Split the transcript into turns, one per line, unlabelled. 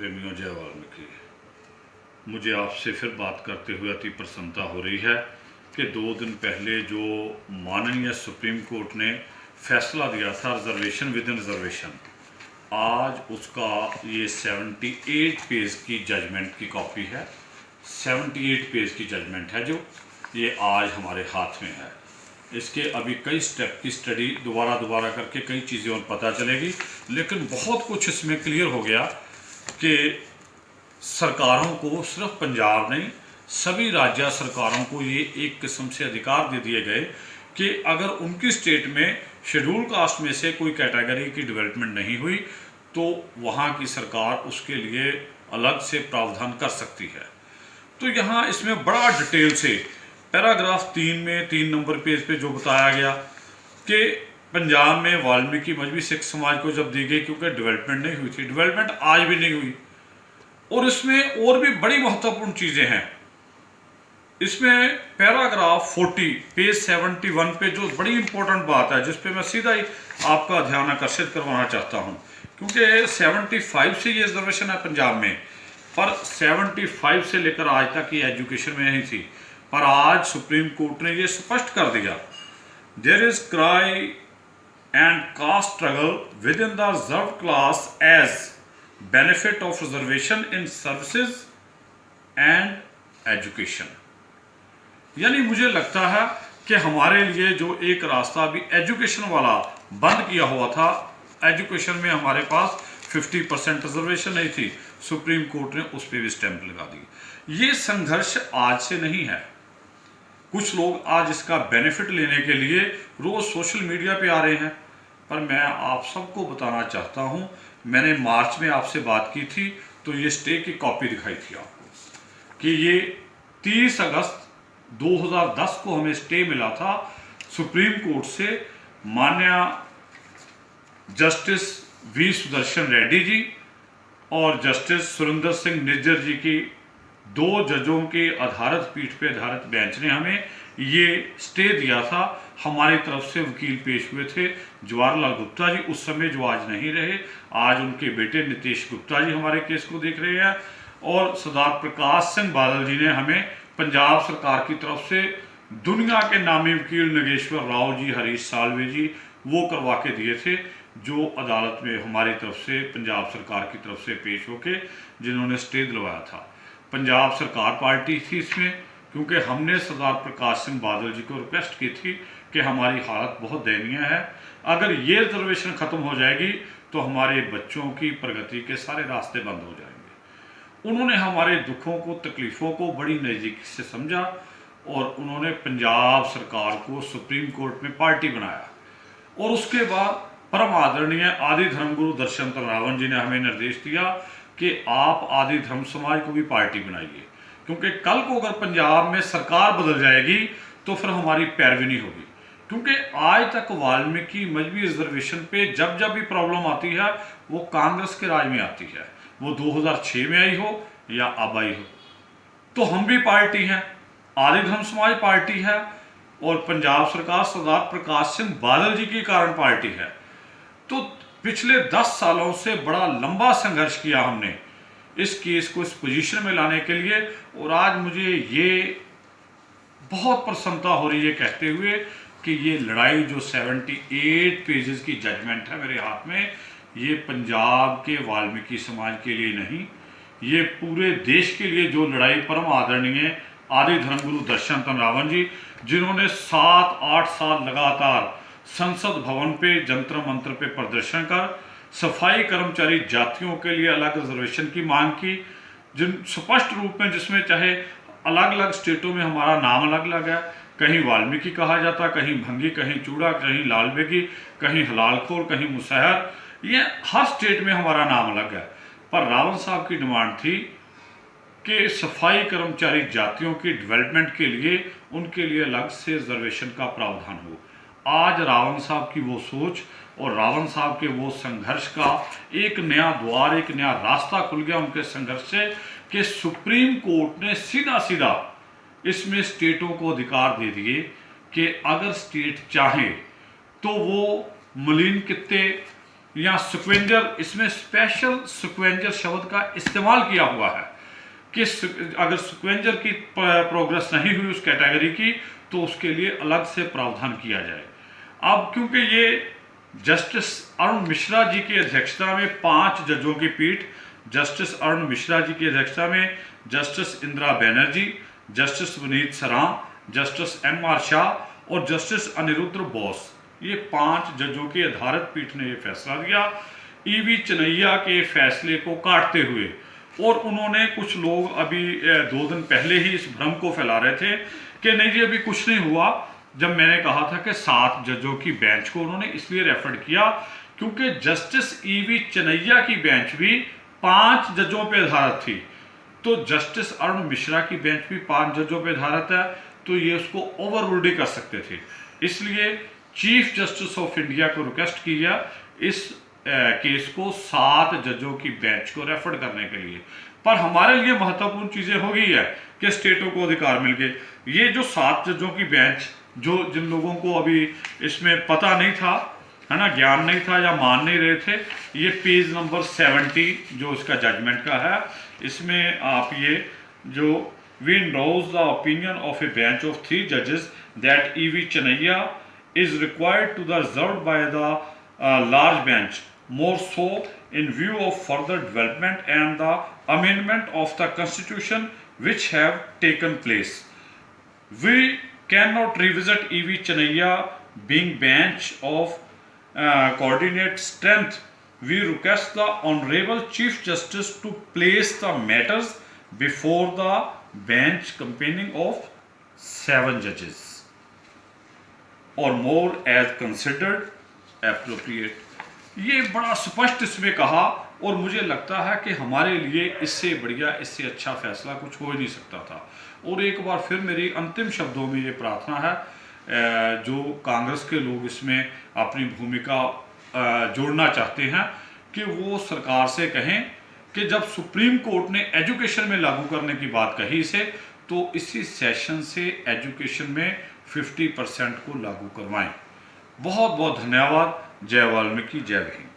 प्रेमियों, जय वाल्मीकि। मुझे आपसे फिर बात करते हुए अति प्रसन्नता हो रही है कि 2 दिन पहले जो माननीय सुप्रीम कोर्ट ने फैसला दिया था रिजर्वेशन विद इन रिजर्वेशन, आज उसका ये 78 पेज की जजमेंट की कॉपी है। 78 पेज की जजमेंट है जो ये आज हमारे हाथ में है। इसके अभी कई स्टेप की स्टडी दोबारा करके कई चीज़ें और पता चलेगी, लेकिन बहुत कुछ इसमें क्लियर हो गया कि सरकारों को, सिर्फ पंजाब नहीं, सभी राज्य सरकारों को ये एक किस्म से अधिकार दे दिए गए कि अगर उनकी स्टेट में शेड्यूल कास्ट में से कोई कैटेगरी की डेवलपमेंट नहीं हुई तो वहाँ की सरकार उसके लिए अलग से प्रावधान कर सकती है। तो यहाँ इसमें बड़ा डिटेल से पैराग्राफ 3 में 3 नंबर पेज पे जो बताया गया कि पंजाब में वाल्मीकि मजहबी सिख समाज को जब दी गई क्योंकि डेवलपमेंट नहीं हुई थी, डेवलपमेंट आज भी नहीं हुई। और इसमें और भी बड़ी महत्वपूर्ण चीज़ें हैं। इसमें पैराग्राफ 40 पेज 71 पे जो बड़ी इंपॉर्टेंट बात है, जिस पे मैं सीधा ही आपका ध्यान आकर्षित करवाना चाहता हूँ, क्योंकि 75 से ये रिजर्वेशन है पंजाब में, पर 75 से लेकर आज तक ये एजुकेशन में नहीं थी। पर आज सुप्रीम कोर्ट ने ये स्पष्ट कर दिया, there is cry and caste struggle within the reserve class as benefit of reservation in services and education. यानी मुझे लगता है कि हमारे लिए जो एक रास्ता भी एजुकेशन वाला बंद किया हुआ था, एजुकेशन में हमारे पास 50% रिजर्वेशन नहीं थी, सुप्रीम कोर्ट ने उस पर भी स्टैंप लगा दी। ये संघर्ष आज से नहीं है। कुछ लोग आज इसका बेनिफिट लेने के लिए रोज सोशल मीडिया पे आ रहे हैं, पर मैं आप सबको बताना चाहता हूं, मैंने मार्च में आपसे बात की थी तो ये स्टे की कॉपी दिखाई थी आपको कि ये 30 अगस्त 2010 को हमें स्टे मिला था सुप्रीम कोर्ट से। माननीय जस्टिस वी सुदर्शन रेड्डी जी और जस्टिस सुरेंद्र सिंह निज्जर जी की 2 जजों के आधारित पीठ पे आधारित बेंच ने हमें ये स्टे दिया था। हमारी तरफ से वकील पेश हुए थे जवाहरलाल गुप्ता जी, उस समय जो आज नहीं रहे। आज उनके बेटे नितेश गुप्ता जी हमारे केस को देख रहे हैं, और सरदार प्रकाश सिंह बादल जी ने हमें पंजाब सरकार की तरफ से दुनिया के नामी वकील नगेश्वर राव जी, हरीश साल्वे जी, वो करवा के दिए थे, जो अदालत में हमारी तरफ से पंजाब सरकार की तरफ से पेश होके जिन्होंने स्टे दिलवाया था। पंजाब सरकार पार्टी थी इसमें, क्योंकि हमने सरदार प्रकाश सिंह बादल जी को रिक्वेस्ट की थी कि हमारी हालत बहुत दयनीय है, अगर ये रिजर्वेशन ख़त्म हो जाएगी तो हमारे बच्चों की प्रगति के सारे रास्ते बंद हो जाएंगे। उन्होंने हमारे दुखों को, तकलीफ़ों को बड़ी नज़दीकी से समझा और उन्होंने पंजाब सरकार को सुप्रीम कोर्ट में पार्टी बनाया। और उसके बाद परम आदरणीय आदि धर्मगुरु दर्शनतन रावण जी ने हमें निर्देश दिया कि आप आदि धर्म समाज को भी पार्टी बनाइए, क्योंकि कल को अगर पंजाब में सरकार बदल जाएगी तो फिर हमारी पैरवी नहीं होगी। क्योंकि आज तक वाल्मीकि मजहबी रिजर्वेशन पे जब जब भी प्रॉब्लम आती है वो कांग्रेस के राज में आती है, वो 2006 में आई हो या अब आई हो। तो हम भी पार्टी हैं, आदि धर्म समाज पार्टी है, और पंजाब सरकार सरदार प्रकाश सिंह बादल जी के कारण पार्टी है। तो पिछले 10 सालों से बड़ा लंबा संघर्ष किया हमने इस केस को इस पोजीशन में लाने के लिए, और आज मुझे ये बहुत प्रसन्नता हो रही है कहते हुए कि ये लड़ाई जो 78 पेजेस की जजमेंट है मेरे हाथ में, ये पंजाब के वाल्मीकि समाज के लिए नहीं, ये पूरे देश के लिए जो लड़ाई परम आदरणीय आदि धर्मगुरु दर्शनतन रावण जी, जिन्होंने 7-8 साल लगातार संसद भवन पे जंतर मंत्र पे प्रदर्शन कर सफाई कर्मचारी जातियों के लिए अलग रिजर्वेशन की मांग की, जिन स्पष्ट रूप में, जिसमें चाहे अलग अलग स्टेटों में हमारा नाम अलग अलग है, कहीं वाल्मीकि कहा जाता, कहीं भंगी, कहीं चूड़ा, कहीं लाल बेगी, कहीं हलालखोर, कहीं मुसहर, ये हर स्टेट में हमारा नाम अलग है। पर रावण साहब की डिमांड थी कि सफाई कर्मचारी जातियों की डेवलपमेंट के लिए उनके लिए अलग से रिजर्वेशन का प्रावधान हो। आज रावण साहब की वो सोच और रावण साहब के वो संघर्ष का एक नया द्वार, एक नया रास्ता खुल गया उनके संघर्ष से, कि सुप्रीम कोर्ट ने सीधा सीधा इसमें स्टेटों को अधिकार दे दिए कि अगर स्टेट चाहे तो वो मलिन कित्ते या स्क्वेंजर, इसमें स्पेशल स्क्वेंजर शब्द का इस्तेमाल किया हुआ है कि अगर स्क्वेंजर की प्रोग्रेस नहीं हुई उस कैटेगरी की तो उसके लिए अलग से प्रावधान किया जाए। अब क्योंकि ये जस्टिस अरुण मिश्रा जी की अध्यक्षता में 5 जजों की पीठ, जस्टिस अरुण मिश्रा जी की अध्यक्षता में जस्टिस इंदिरा बनर्जी, जस्टिस विनीत सरान, जस्टिस MR शाह और जस्टिस अनिरुद्ध बोस, ये 5 जजों की आधारित पीठ ने यह फैसला दिया ईवी चनैया के फैसले को काटते हुए। और उन्होंने, कुछ लोग अभी 2 दिन पहले ही इस भ्रम को फैला रहे थे कि नहीं जी अभी कुछ नहीं हुआ, जब मैंने कहा था कि 7 जजों की बेंच को उन्होंने इसलिए रेफर किया क्योंकि जस्टिस ईवी चनैया की बेंच भी 5 जजों पर आधारित थी, तो जस्टिस अरुण मिश्रा की बेंच भी 5 जजों पर आधारित है, तो ये उसको ओवर रूल कर सकते थे। इसलिए चीफ जस्टिस ऑफ इंडिया को रिक्वेस्ट किया इस केस को 7 जजों की बेंच को रेफर करने के लिए। पर हमारे लिए महत्वपूर्ण चीजें हो गई है कि स्टेटों को अधिकार मिल गए। ये जो 7 जजों की बेंच, जो जिन लोगों को अभी इसमें पता नहीं था, है ना, ज्ञान नहीं था या मान नहीं रहे थे, ये पेज नंबर 70 जो इसका जजमेंट का है, इसमें आप ये जो we endorse the opinion of a bench of 3 judges that E.V. Chennaiya is required to the reserved by the large bench, more so in view of further development and the amendment of the constitution which have taken place. We cannot revisit E.V. Chennaiya being bench of coordinate strength. We request the Honorable Chief Justice to place the matters before the bench comprising of 7 judges or more as considered appropriate. ये बड़ा स्पष्ट इसमें कहा और मुझे लगता है कि हमारे लिए इससे बढ़िया, इससे अच्छा फैसला कुछ हो ही नहीं सकता था। और एक बार फिर मेरी अंतिम शब्दों में ये प्रार्थना है, जो कांग्रेस के लोग इसमें अपनी भूमिका जोड़ना चाहते हैं कि वो सरकार से कहें कि जब सुप्रीम कोर्ट ने एजुकेशन में लागू करने की बात कही इसे, तो इसी सेशन से एजुकेशन में 50% को लागू करवाएं। बहुत बहुत धन्यवाद। जय वाल्मीकि, जय भीम।